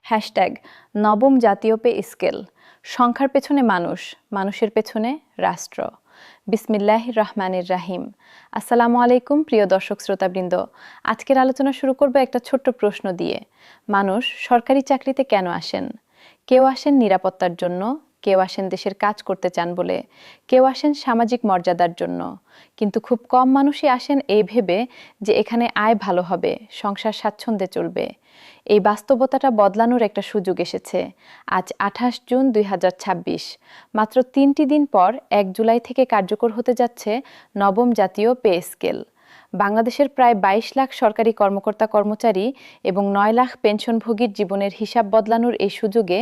Hashtag নবম জাতীয় pay scale. সংখ্যার পেছনে মানুষ, মানুষের পেছনে রাষ্ট্র। বিসমিল্লাহির রহমানির রাহিম। আসসালামু আলাইকুম প্রিয় দর্শক শ্রোতাবৃন্দ। আজকের আলোচনা শুরু করব একটা ছোট্ট প্রশ্ন দিয়ে। মানুষ সরকারি চাকরিতে কেন আসেন? কেউ আসেন নিরাপত্তার জন্য, কেউ আসেন দেশের কাজ করতে চান বলে, কেউ আসেন সামাজিক মর্যাদার জন্য। কিন্তু খুব কম মানুষই আসেন এই ভেবে যে এখানে আয় ভালো হবে, সংসার স্বাচ্ছন্দ্যে চলবে। এই বাস্তবতাটা বদলানোর একটা সুযোগ এসেছে। আজ ২৮ জুন ২০২৬। মাত্র ৩টি দিন পর ১ জুলাই থেকে কার্যকর হতে যাচ্ছে নবম জাতীয় পে স্কেল। বাংলাদেশের প্রায় ২২ লাখ সরকারি কর্মকর্তা কর্মচারী এবং ৯ লাখ পেনশনভোগীর জীবনের হিসাব বদলানোর এই সুযোগে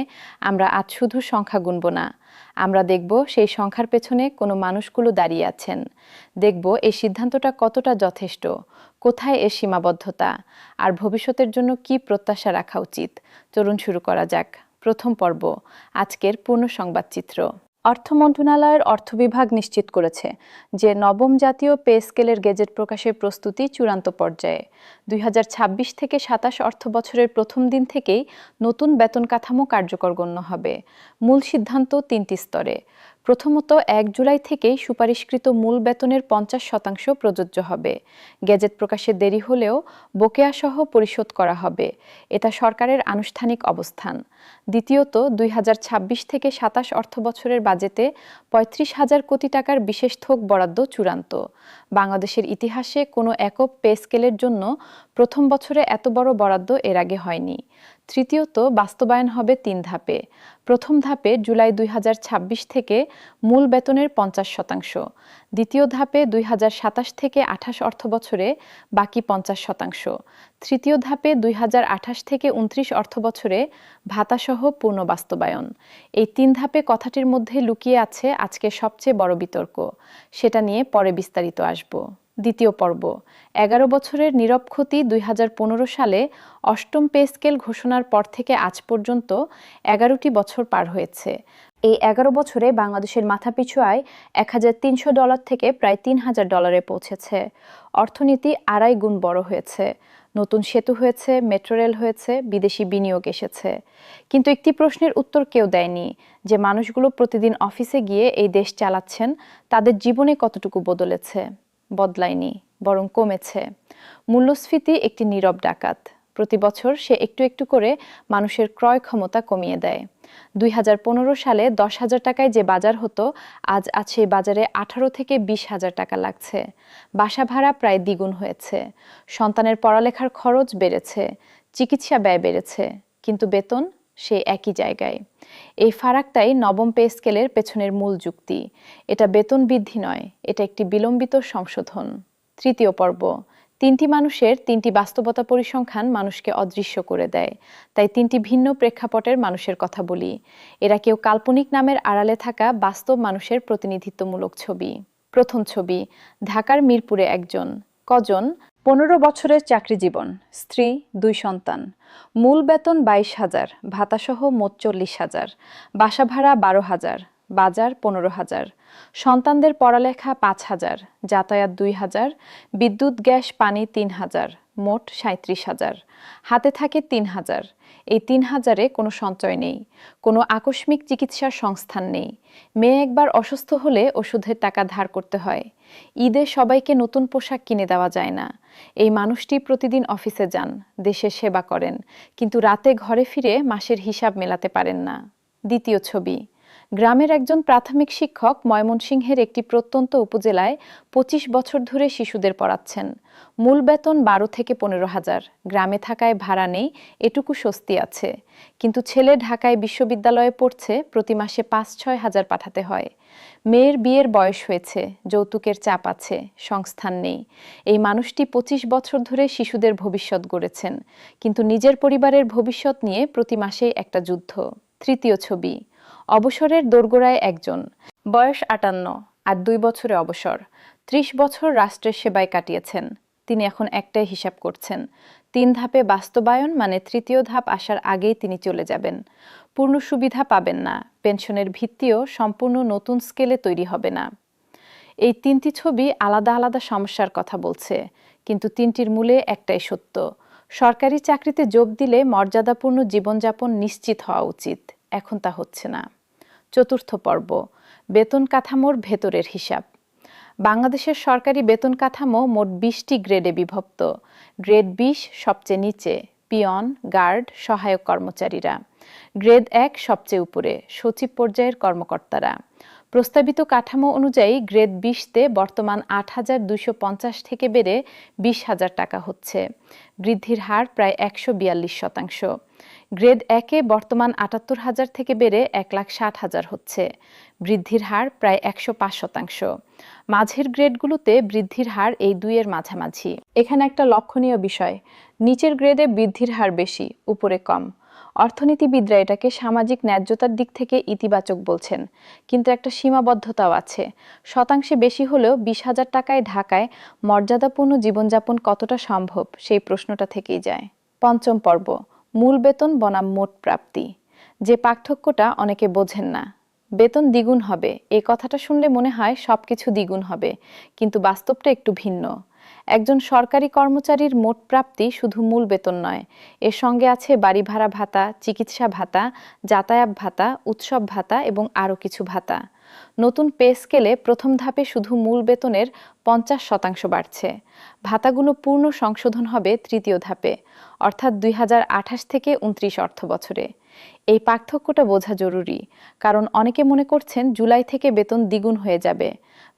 আমরা আজ শুধু সংখ্যা গুনব না, আমরা দেখব সেই সংখ্যার পেছনে কোনো মানুষগুলো দাঁড়িয়ে আছেন। দেখব এই সিদ্ধান্তটা কতটা যথেষ্ট, কোথায় এর সীমাবদ্ধতা, আর ভবিষ্যতের জন্য কি প্রত্যাশা রাখা উচিত। চলুন শুরু করা যাক। প্রথম পর্ব, আজকের পূর্ণ সংবাদচিত্র। অর্থ মন্ত্রণালয়ের অর্থ বিভাগ নিশ্চিত করেছে যে নবম জাতীয় পে স্কেলের গেজেট প্রকাশের প্রস্তুতি চূড়ান্ত পর্যায়ে। ২০২৬ থেকে ২৭ অর্থ বছরের প্রথম দিন থেকেই নতুন বেতন কাঠামো কার্যকর গণ্য হবে। মূল সিদ্ধান্ত ৩টি স্তরে। প্রথমত, ১ জুলাই থেকেই সুপারিশকৃত মূল বেতনের ৫০% প্রযোজ্য হবে। গেজেট প্রকাশে দেরি হলেও বকেয়াসহ পরিশোধ করা হবে। এটা সরকারের আনুষ্ঠানিক অবস্থান। দ্বিতীয়ত, ২০২৬ থেকে ২৭ অর্থবছরের বাজেটে ৩৫,০০০ কোটি টাকার বিশেষ থোক বরাদ্দ চূড়ান্ত। বাংলাদেশের ইতিহাসে কোনো একক পে স্কেলের জন্য প্রথম বছরে এত বড় বরাদ্দ এর আগে হয়নি। তৃতীয়ত, বাস্তবায়ন হবে ৩ ধাপে। প্রথম ধাপে জুলাই ২০২৬ থেকে মূল বেতনের ৫০%। দ্বিতীয় ধাপে ২০২৭ থেকে ২৮ অর্থবছরে বাকি ৫০%। তৃতীয় ধাপে ২০২৮ থেকে ২৯ অর্থবছরে ভাতাসহ পূর্ণ বাস্তবায়ন। এই ৩ ধাপে কথাটির মধ্যে লুকিয়ে আছে আজকের সবচেয়ে বড় বিতর্ক। সেটা নিয়ে পরে বিস্তারিত আসব। দ্বিতীয় পর্ব, ১১ বছরের নীরব ক্ষতি। ২০১৫ সালে অষ্টম পে স্কেল ঘোষণার পর থেকে আজ পর্যন্ত ১১টি বছর পার হয়েছে। এই ১১ বছরে বাংলাদেশের মাথাপিছু আয় $১,৩০০ থেকে প্রায় $৩,০০০ পৌঁছেছে। অর্থনীতি ২.৫ গুণ বড় হয়েছে। নতুন সেতু হয়েছে, মেট্রো রেল হয়েছে, বিদেশি বিনিয়োগ এসেছে। কিন্তু একটি প্রশ্নের উত্তর কেউ দেয়নি, যে মানুষগুলো প্রতিদিন অফিসে গিয়ে এই দেশ চালাচ্ছেন, তাদের জীবনে কতটুকু বদলেছে? বদলায়নি, বরং কমেছে। মূল্যস্ফীতি একটি নীরব ডাকাত। প্রতি বছর সে একটু একটু করে মানুষের ক্রয় ক্ষমতা কমিয়ে দেয়। ২০১৫ সালে ১০,০০০ টাকায় যে বাজার হতো, আজ সেই বাজারে ১৮ থেকে ২০,০০০ টাকা লাগছে। বাসা ভাড়া প্রায় দ্বিগুণ হয়েছে। সন্তানের পড়ালেখার খরচ বেড়েছে, চিকিৎসা ব্যয় বেড়েছে, কিন্তু বেতন সে একই জায়গায়। এই ফারাকটাই নবম পে স্কেলের পেছনের মূল যুক্তি। এটা বেতন বৃদ্ধি নয়, এটা একটি বিলম্বিত সংশোধন। তৃতীয় পর্ব, ৩টি মানুষের ৩টি বাস্তবতা পরিসংখ্যান মানুষকে অদৃশ্য করে দেয়। তাই ৩টি ভিন্ন প্রেক্ষাপটের মানুষের কথা বলি। এরা কেউ কাল্পনিক নামের আড়ালে থাকা বাস্তব মানুষের প্রতিনিধিত্বমূলক ছবি। প্রথম ছবি, ঢাকার মিরপুরে একজন। কজন? ১৫ বছরের চাকরি জীবন, স্ত্রী, ২ সন্তান। মূল বেতন ২২,০০০, ভাতাসহ মোট ৪০,০০০, বাসা ভাড়া ১২,০০০, বাজার ১৫,০০০, সন্তানদের পড়ালেখা ৫,০০০, যাতায়াত ২,০০০, বিদ্যুৎ গ্যাস পানি ৩,০০০, মোট ৩৭,০০০। হাতে থাকে ৩,০০০। এই ৩,০০০-এ কোনো সঞ্চয় নেই, কোনো আকস্মিক চিকিৎসার সংস্থান নেই। মেয়ে একবার অসুস্থ হলে ওষুধের টাকা ধার করতে হয়। ঈদে সবাইকে নতুন পোশাক কিনে দেওয়া যায় না। এই মানুষটি প্রতিদিন অফিসে যান, দেশের সেবা করেন, কিন্তু রাতে ঘরে ফিরে মাসের হিসাব মেলাতে পারেন না। দ্বিতীয় ছবি, গ্রামের একজন প্রাথমিক শিক্ষক ময়মনসিংহের একটি প্রত্যন্ত উপজেলায় ২৫ বছর ধরে শিশুদের পড়াচ্ছেন। মূল বেতন ১২ থেকে ১৫,০০০। গ্রামে থাকায় ভাড়া নেই, এটুকু স্বস্তি আছে। কিন্তু ছেলে ঢাকায় বিশ্ববিদ্যালয়ে পড়ছে, প্রতি মাসে ৫-৬ হাজার পাঠাতে হয়। মেয়ের বিয়ের বয়স হয়েছে, যৌতুকের চাপ আছে, সংস্থান নেই। এই মানুষটি ২৫ বছর ধরে শিশুদের ভবিষ্যৎ গড়েছেন, কিন্তু নিজের পরিবারের ভবিষ্যৎ নিয়ে প্রতি মাসেই একটা যুদ্ধ। তৃতীয় ছবি, অবসরের দোরগোড়ায় একজন। বয়স ৫৮ আর ২ বছরে অবসর। ৩০ বছর রাষ্ট্রের সেবায় কাটিয়েছেন। তিনি এখন একটাই হিসাব করছেন, ৩ ধাপে বাস্তবায়ন মানে তৃতীয় ধাপ আসার আগেই তিনি চলে যাবেন। পূর্ণ সুবিধা পাবেন না, পেনশনের ভিত্তিও সম্পূর্ণ নতুন স্কেলে তৈরি হবে না। এই ৩টি ছবি আলাদা আলাদা সমস্যার কথা বলছে, কিন্তু ৩টির মূলে একটাই সত্য। সরকারি চাকরিতে যোগ দিলে মর্যাদাপূর্ণ জীবনযাপন নিশ্চিত হওয়া উচিত, এখন তা হচ্ছে না। চতুর্থ পর্ব, বেতন কাঠামোর ভেতরের হিসাব। বাংলাদেশের সরকারি বেতন কাঠামো মোট 20টি গ্রেডে বিভক্ত। গ্রেড 20 সবচেয়ে নিচে, পিয়ন, গার্ড, সহায়ক কর্মচারীরা। গ্রেড 1 সবচেয়ে উপরে, সচিব পর্যায়ের কর্মকর্তারা। প্রস্তাবিত কাঠামো অনুযায়ী গ্রেড 20তে বর্তমান 8,250 থেকে বেড়ে 20,000 টাকা হচ্ছে, বৃদ্ধির হার প্রায় 142%। গ্রেড 1-এ বর্তমান 78,000 থেকে বেড়ে 1,60,000 হচ্ছে, বৃদ্ধির হার প্রায় 105%। মাঝের গ্রেডগুলোতে বৃদ্ধির হার এই দুইয়ের মাঝামাঝি। এখানে একটা লক্ষণীয় বিষয়, নিচের গ্রেডে বৃদ্ধির হার বেশি, উপরে কম। অর্থনীতিবিদরা এটাকে সামাজিক ন্যায্যতার দিক থেকে ইতিবাচক বলছেন, কিন্তু একটা সীমাবদ্ধতাও আছে। শতাংশে বেশি হলেও 20,000 টাকায় ঢাকায় মর্যাদাপূর্ণ জীবনযাপন কতটা সম্ভব, সেই প্রশ্নটা থেকেই যায়। পঞ্চম পর্ব, মূল বেতন বনাম মোট প্রাপ্তি। যে পার্থক্যটা অনেকে বোঝেন না। বেতন দ্বিগুণ হবে, এই কথাটা শুনলে মনে হয় সবকিছু দ্বিগুণ হবে, কিন্তু বাস্তবটা একটু ভিন্ন। একজন সরকারি কর্মচারীর মোট প্রাপ্তি শুধু মূল বেতন নয়, এর সঙ্গে আছে বাড়ি ভাড়া ভাতা, চিকিৎসা ভাতা, যাতায়াত ভাতা, উৎসব ভাতা এবং আরও কিছু ভাতা। নতুন পে স্কেলে প্রথম ধাপে শুধু মূল বেতনের 50% বাড়ছে। ভাতাগুলো পূর্ণ সংশোধন হবে তৃতীয় ধাপে, অর্থাৎ 2028 থেকে 29 অর্থ বছরে। এই পার্থক্যটা বোঝা জরুরি, কারণ অনেকে মনে করছেন জুলাই থেকে বেতন দ্বিগুণ হয়ে যাবে।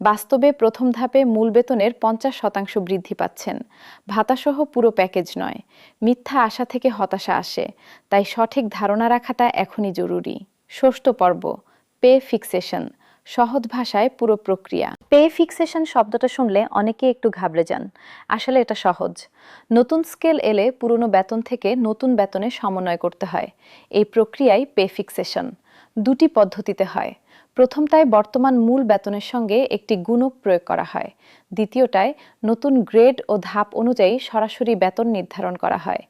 বাস্তবে প্রথম ধাপে মূল বেতনের 50% বৃদ্ধি পাচ্ছেন, ভাতাসহ পুরো প্যাকেজ নয়। মিথ্যা আশা থেকে হতাশা আসে, তাই সঠিক ধারণা রাখাটা এখনই জরুরি। ষষ্ঠ পর্ব, পে ফিক্সেশন। সহজ ভাষায় পুরো প্রক্রিয়া। পে ফিক্সেশন শব্দটা শুনলে অনেকে একটু ঘাবড়ে যান। আসলে এটা সহজ। নতুন স্কেল এলে পুরনো বেতন থেকে নতুন বেতনে সমন্বয় করতে হয়। এই প্রক্রিয়ায় পে ফিক্সেশন দুটি পদ্ধতিতে হয়। প্রথমটায় বর্তমান মূল বেতনের সঙ্গে একটি গুণক প্রয়োগ করা হয়। দ্বিতীয়টায় নতুন গ্রেড ও ধাপ অনুযায়ী সরাসরি বেতন নির্ধারণ করা হয়।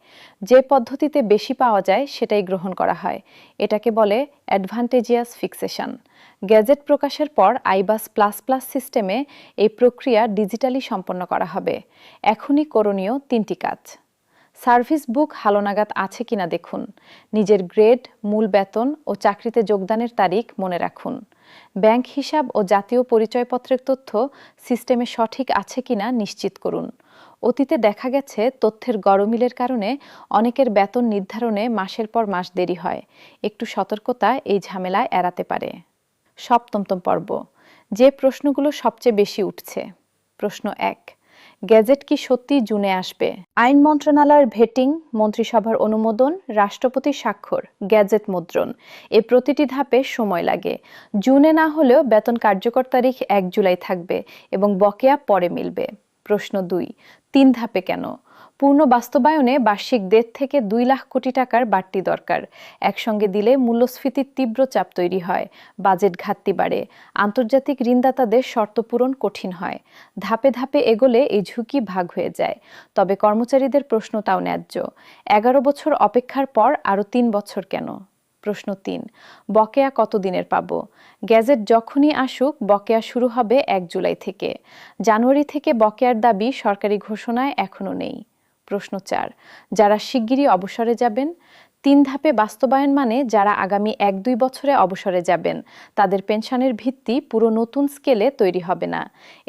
যে পদ্ধতিতে বেশি পাওয়া যায় সেটাই গ্রহণ করা হয়। এটাকে বলে অ্যাডভান্টেজিয়াস ফিক্সেশন। গ্যাজেট প্রকাশের পর আইবাস প্লাস প্লাস সিস্টেমে এই প্রক্রিয়া ডিজিটালি সম্পন্ন করা হবে। এখনই করণীয় 3টি কাজ। সার্ভিস বুক হালনাগাদ আছে কিনা দেখুন। নিজের গ্রেড, মূল বেতন ও চাকরিতে যোগদানের তারিখ মনে রাখুন। ব্যাংক হিসাব ও জাতীয় পরিচয়পত্রের তথ্য সিস্টেমে সঠিক আছে কিনা নিশ্চিত করুন। অতীতে দেখা গেছে তথ্যের গরমিলের কারণে অনেকের বেতন নির্ধারণে মাসের পর মাস দেরি হয়। একটু সতর্কতা এই ঝামেলা এড়াতে পারে। সপ্তম পর্ব, যে প্রশ্নগুলো সবচেয়ে বেশি উঠছে। প্রশ্ন 1, গ্যাজেট কি সত্যি জুনে আসবে? আইন মন্ত্রণালয়ের ভেটিং, মন্ত্রিসভার অনুমোদন, রাষ্ট্রপতির স্বাক্ষর, গ্যাজেট মুদ্রণ, এই প্রতিটি ধাপে সময় লাগে। জুনে না হলেও বেতন কার্যকর তারিখ 1 জুলাই থাকবে এবং বকেয়া পরে মিলবে। প্রশ্ন 2, 3 ধাপে কেন? পূর্ণ বাস্তবায়নে বার্ষিক 1.5 থেকে 2 লাখ কোটি টাকার বাড়তি দরকার। একসঙ্গে দিলে মূল্যস্ফীতির তীব্র চাপ তৈরি হয়, বাজেট ঘাটতি বাড়ে, আন্তর্জাতিক ঋণদাতাদের শর্ত পূরণ কঠিন হয়। ধাপে ধাপে এগোলে এই ঝুঁকি ভাগ হয়ে যায়। তবে কর্মচারীদের প্রশ্নটাও ন্যায্য। 11 বছর অপেক্ষার পর আরও 3 বছর কেন? প্রশ্ন 3, বকেয়া কতদিনের পাব? গ্যাজেট যখনই আসুক বকেয়া শুরু হবে 1 জুলাই থেকে। জানুয়ারি থেকে বকেয়ার দাবি সরকারি ঘোষণায় এখনও নেই। প্রশ্ন 4, যারা শিগগিরই অবসরে যাবেন? 3 ধাপে বাস্তবায়ন মানে যারা আগামী 1-2 বছরে অবসরে যাবেন, তাদের পেনশনের ভিত্তি পুরো নতুন স্কেলে তৈরি হবে না।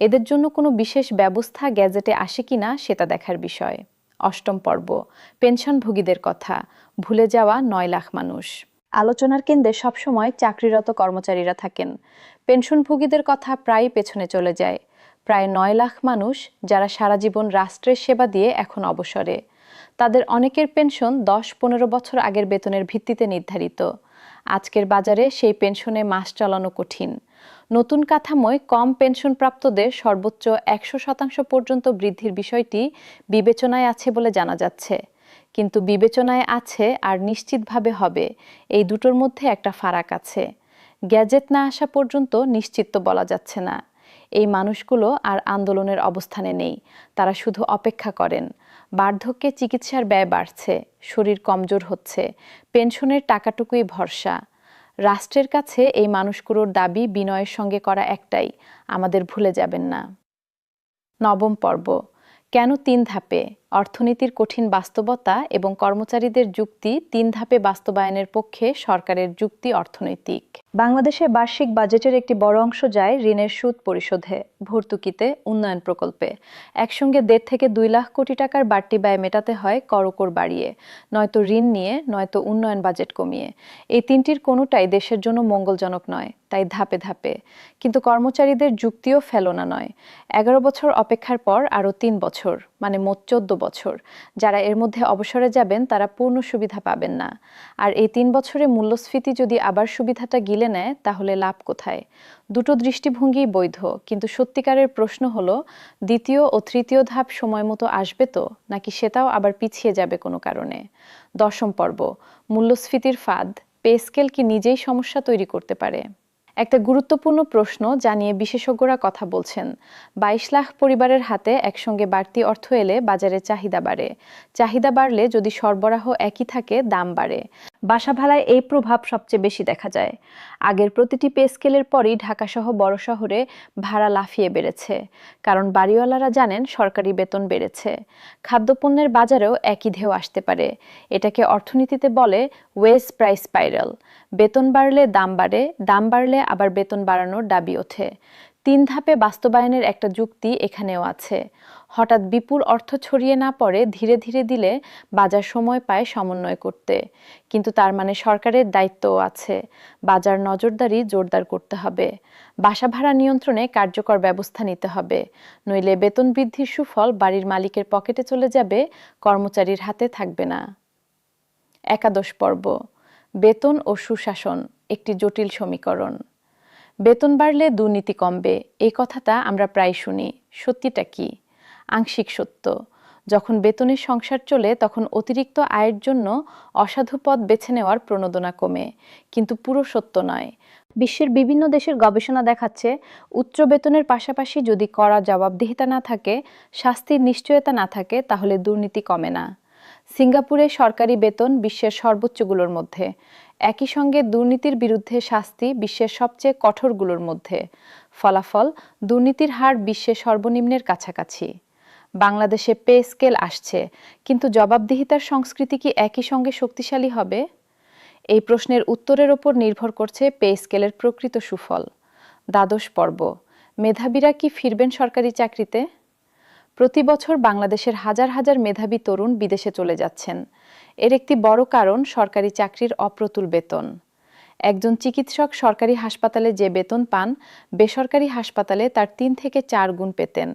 এদের জন্য কোনো বিশেষ ব্যবস্থা গ্যাজেটে আসে কিনা সেটা দেখার বিষয়। অষ্টম পর্ব, পেনশনভোগীদের কথা, ভুলে যাওয়া 9 লাখ মানুষ। আলোচনার কেন্দ্রে সবসময় চাকরিরত কর্মচারীরা থাকেন। পেনশনভোগীদের কথা প্রায়ই পেছনে চলে যায়। প্রায় 9 লাখ মানুষ যারা সারা জীবন রাষ্ট্রের সেবা দিয়ে এখন অবসরে। তাদের অনেকের পেনশন 10-15 বছর আগের বেতনের ভিত্তিতে নির্ধারিত। আজকের বাজারে সেই পেনশনে মাস চালানো কঠিন। নতুন কাঠামোয় কম পেনশনপ্রাপ্তদের সর্বোচ্চ 100% পর্যন্ত বৃদ্ধির বিষয়টি বিবেচনায় আছে বলে জানা যাচ্ছে। কিন্তু বিবেচনায় আছে আর নিশ্চিতভাবে হবে, এই দুটোর মধ্যে একটা ফারাক আছে। গ্যাজেট না আসা পর্যন্ত নিশ্চিত বলা যাচ্ছে না। এই মানুষগুলো আর আন্দোলনের অবস্থানে নেই, তারা শুধু অপেক্ষা করেন। বার্ধক্যে চিকিৎসার ব্যয় বাড়ছে, শরীর কমজোর হচ্ছে, পেনশনের টাকাটুকুই ভরসা। রাষ্ট্রের কাছে এই মানুষগুলোর দাবি বিনয়ের সঙ্গে করা একটাই, আমাদের ভুলে যাবেন না। নবম পর্ব, কেন 3 ধাপে? অর্থনীতির কঠিন বাস্তবতা এবং কর্মচারীদের যুক্তি ৩ ধাপে বাস্তবায়নের পক্ষে সরকারের যুক্তি অর্থনৈতিক। বাংলাদেশে বার্ষিক বাজেটের একটি বড় অংশ যায় ঋণের সুদ পরিশোধে, ভর্তুকিতে, উন্নয়ন প্রকল্পে। একসঙ্গে ১.৫ থেকে ২ লাখ কোটি টাকার বাড়তি ব্যয় মেটাতে হয় করকর বাড়িয়ে, নয়তো ঋণ নিয়ে, নয়তো উন্নয়ন বাজেট কমিয়ে। এই তিনটির কোনোটাই দেশের জন্য মঙ্গলজনক নয়, তাই ধাপে ধাপে। কিন্তু কর্মচারীদের যুক্তিও ফেলনা নয়। ১১ বছর অপেক্ষার পর আরও ৩ বছর, মানে মোট ১৪ বছর। যারা এর মধ্যে অবসরে যাবেন তারা পূর্ণ সুবিধা পাবেন না। আর এই ৩ বছরে মূল্যস্ফীতি যদি আবার সুবিধাটা গিলে নেয় তাহলে লাভ কোথায়? দুটো দৃষ্টিভঙ্গিই বৈধ, কিন্তু সত্যিকারের প্রশ্ন হলো, দ্বিতীয় ও তৃতীয় ধাপ সময় মতো আসবে তো, নাকি সেটাও আবার পিছিয়ে যাবে কোনো কারণে? ১০ম পর্ব, মূল্যস্ফীতির ফাঁদ, পে স্কেল কি নিজেই সমস্যা তৈরি করতে পারে? একটা গুরুত্বপূর্ণ প্রশ্ন যা নিয়ে বিশেষজ্ঞরা কথা বলছেন। ২২ লাখ পরিবারের হাতে একসঙ্গে বাড়তি অর্থ এলে বাজারে চাহিদা বাড়ে। চাহিদা বাড়লে যদি সরবরাহ একই থাকে, দাম বাড়ে। বাসা ভাড়ায় এই প্রভাব সবচেয়ে বেশি দেখা যায়। আগের প্রতিটি পে স্কেলের পরই ঢাকাসহ বড় শহরে ভাড়া লাফিয়ে বেড়েছে, কারণ বাড়িওয়ালারা জানেন সরকারি বেতন বেড়েছে। খাদ্যপণ্যের বাজারেও একই ঢেউ আসতে পারে। এটাকে অর্থনীতিতে বলে ওয়েজ প্রাইস স্পাইরাল। বেতন বাড়লে দাম বাড়ে, দাম বাড়লে আবার বেতন বাড়ানোর দাবি ওঠে। ৩ ধাপে বাস্তবায়নের একটা যুক্তি এখানেও আছে। হঠাৎ বিপুল অর্থ ছড়িয়ে না পড়ে ধীরে ধীরে দিলে বাজার সময় পায় সমন্বয় করতে। কিন্তু তার মানে সরকারের দায়িত্বও আছে। বাজার নজরদারি জোরদার করতে হবে। বাসা ভাড়া নিয়ন্ত্রণে কার্যকর ব্যবস্থা নিতে হবে। নইলে বেতন বৃদ্ধির সুফল বাড়ির মালিকের পকেটে চলে যাবে, কর্মচারীর হাতে থাকবে না। একাদশ পর্ব, বেতন ও সুশাসন, একটি জটিল সমীকরণ। বেতন বাড়লে দুর্নীতি কমবে, এই কথাটা আমরা প্রায় শুনি। সত্যিটা কি? আংশিক সত্য। যখন বেতনের সংসার চলে তখন অতিরিক্ত আয়ের জন্য অসাধু পথ বেছে নেওয়ার প্রণোদনা কমে, কিন্তু পুরো সত্য নয়। বিশ্বের বিভিন্ন দেশের গবেষণা দেখাচ্ছে, উচ্চ বেতনের পাশাপাশি যদি কড়া জবাবদিহিতা না থাকে, শাস্তির নিশ্চয়তা না থাকে, তাহলে দুর্নীতি কমে না। সিঙ্গাপুরে সরকারি বেতন বিশ্বের সর্বোচ্চগুলোর মধ্যে। একই সঙ্গে দুর্নীতির বিরুদ্ধে শাস্তি বিশ্বের সবচেয়ে কঠোরগুলোর মধ্যে। ফলাফল, দুর্নীতির হার বিশ্বের সর্বনিম্নের কাছাকাছি। বাংলাদেশে পে স্কেল আসছে, কিন্তু জবাবদিহিতার সংস্কৃতি কি একই সঙ্গে শক্তিশালী হবে? এই প্রশ্নের উত্তরের ওপর নির্ভর করছে পে স্কেলের প্রকৃত সুফল। দ্বাদশ পর্ব, মেধাবীরা কি ফিরবেন সরকারি চাকরিতে? প্রতি বছর বাংলাদেশের হাজার হাজার মেধাবী তরুণ বিদেশে চলে যাচ্ছেন। এর একটি বড় কারণ সরকারি চাকরির অপ্রতুল বেতন। একজন চিকিৎসক সরকারি হাসপাতালে যে বেতন পান, বেসরকারি হাসপাতালে তার ৩ থেকে ৪ গুণ পেতেন।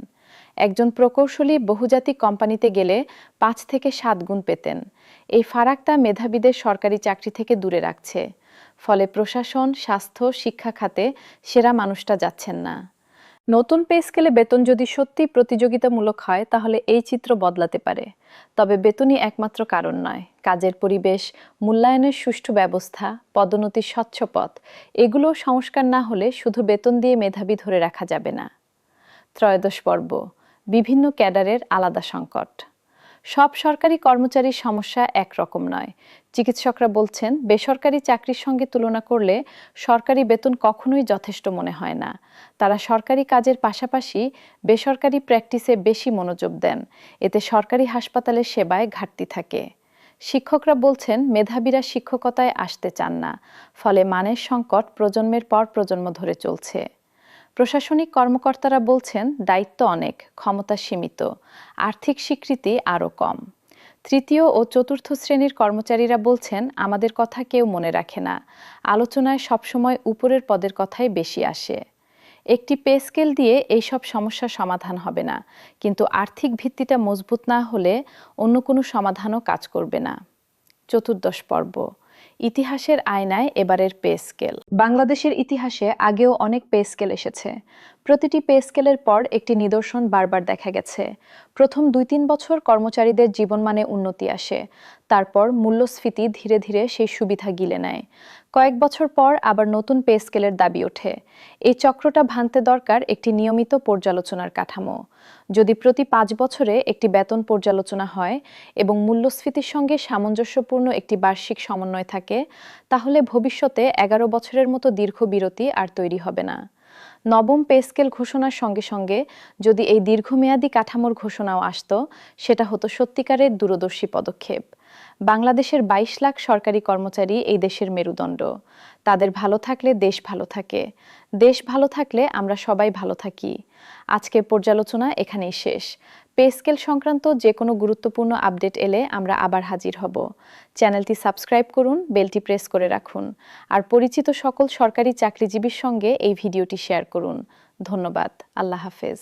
একজন প্রকৌশলী বহুজাতিক কোম্পানিতে গেলে ৫ থেকে ৭ গুণ পেতেন। এই ফারাকটা মেধাবীদের সরকারি চাকরি থেকে দূরে রাখছে। ফলে প্রশাসন, স্বাস্থ্য, শিক্ষা খাতে সেরা মানুষটা যাচ্ছেন না। নতুন পে স্কেলে বেতন যদি সত্যি প্রতিযোগিতামূলক হয় তাহলে এই চিত্র বদলাতে পারে। তবে বেতনই একমাত্র কারণ নয়। কাজের পরিবেশ, মূল্যায়নের সুষ্ঠু ব্যবস্থা, পদোন্নতির স্বচ্ছ পথ, এগুলো সংস্কার না হলে শুধু বেতন দিয়ে মেধাবী ধরে রাখা যাবে না। ত্রয়োদশ পর্ব, বিভিন্ন ক্যাডারের আলাদা সংকট। সব সরকারি কর্মচারীর সমস্যা একরকম নয়। চিকিৎসকরা বলছেন, বেসরকারি চাকরির সঙ্গে তুলনা করলে সরকারি বেতন কখনোই যথেষ্ট মনে হয় না। তারা সরকারি কাজের পাশাপাশি বেসরকারি প্র্যাকটিসে বেশি মনোযোগ দেন। এতে সরকারি হাসপাতালের সেবায় ঘাটতি থাকে। শিক্ষকরা বলছেন, মেধাবীরা শিক্ষকতায় আসতে চান না। ফলে মানের সংকট প্রজন্মের পর প্রজন্ম ধরে চলছে। প্রশাসনিক কর্মকর্তারা বলছেন, দায়িত্ব অনেক, ক্ষমতা সীমিত, আর্থিক স্বীকৃতি আরও কম। তৃতীয় ও চতুর্থ শ্রেণীর কর্মচারীরা বলছেন, আমাদের কথা কেউ মনে রাখে না। আলোচনায় সবসময় উপরের পদের কথাই বেশি আসে। একটি পে স্কেল দিয়ে এইসব সমস্যার সমাধান হবে না, কিন্তু আর্থিক ভিত্তিটা মজবুত না হলে অন্য কোনো সমাধানও কাজ করবে না। চতুর্দশ পর্ব, ইতিহাসের আয়নায় এবারের পে স্কেল। বাংলাদেশের ইতিহাসে আগেও অনেক পে স্কেল এসেছে। প্রতিটি পে স্কেলের পর একটি নিদর্শন বারবার দেখা গেছে। প্রথম ২-৩ বছর কর্মচারীদের জীবনমানে উন্নতি আসে। তারপর মূল্যস্ফীতি ধীরে ধীরে সেই সুবিধা গিলে নেয়। কয়েক বছর পর আবার নতুন পে স্কেলের দাবি ওঠে। এই চক্রটা ভাঙতে দরকার একটি নিয়মিত পর্যালোচনার কাঠামো। যদি প্রতি ৫ বছরে একটি বেতন পর্যালোচনা হয় এবং মূল্যস্ফীতির সঙ্গে সামঞ্জস্যপূর্ণ একটি বার্ষিক সমন্বয় থাকে, তাহলে ভবিষ্যতে ১১ বছরের মতো দীর্ঘ বিরতি আর তৈরি হবে না। নবম পে স্কেল ঘোষণার সঙ্গে সঙ্গে যদি এই দীর্ঘমেয়াদী কাঠামোর ঘোষণাও আসত, সেটা হতো সত্যিকারের দূরদর্শী পদক্ষেপ। বাংলাদেশের ২২ লাখ সরকারি কর্মচারী এই দেশের মেরুদণ্ড। তাদের ভালো থাকলে দেশ ভালো থাকে, দেশ ভালো থাকলে আমরা সবাই ভালো থাকি। আজকের পর্যালোচনা এখানেই শেষ। পে স্কেল সংক্রান্ত যে কোনো গুরুত্বপূর্ণ আপডেট এলে আমরা আবার হাজির হব। চ্যানেলটি সাবস্ক্রাইব করুন, বেলটি প্রেস করে রাখুন, আর পরিচিত সকল সরকারি চাকরিজীবীর সঙ্গে এই ভিডিওটি শেয়ার করুন। ধন্যবাদ। আল্লাহ হাফেজ।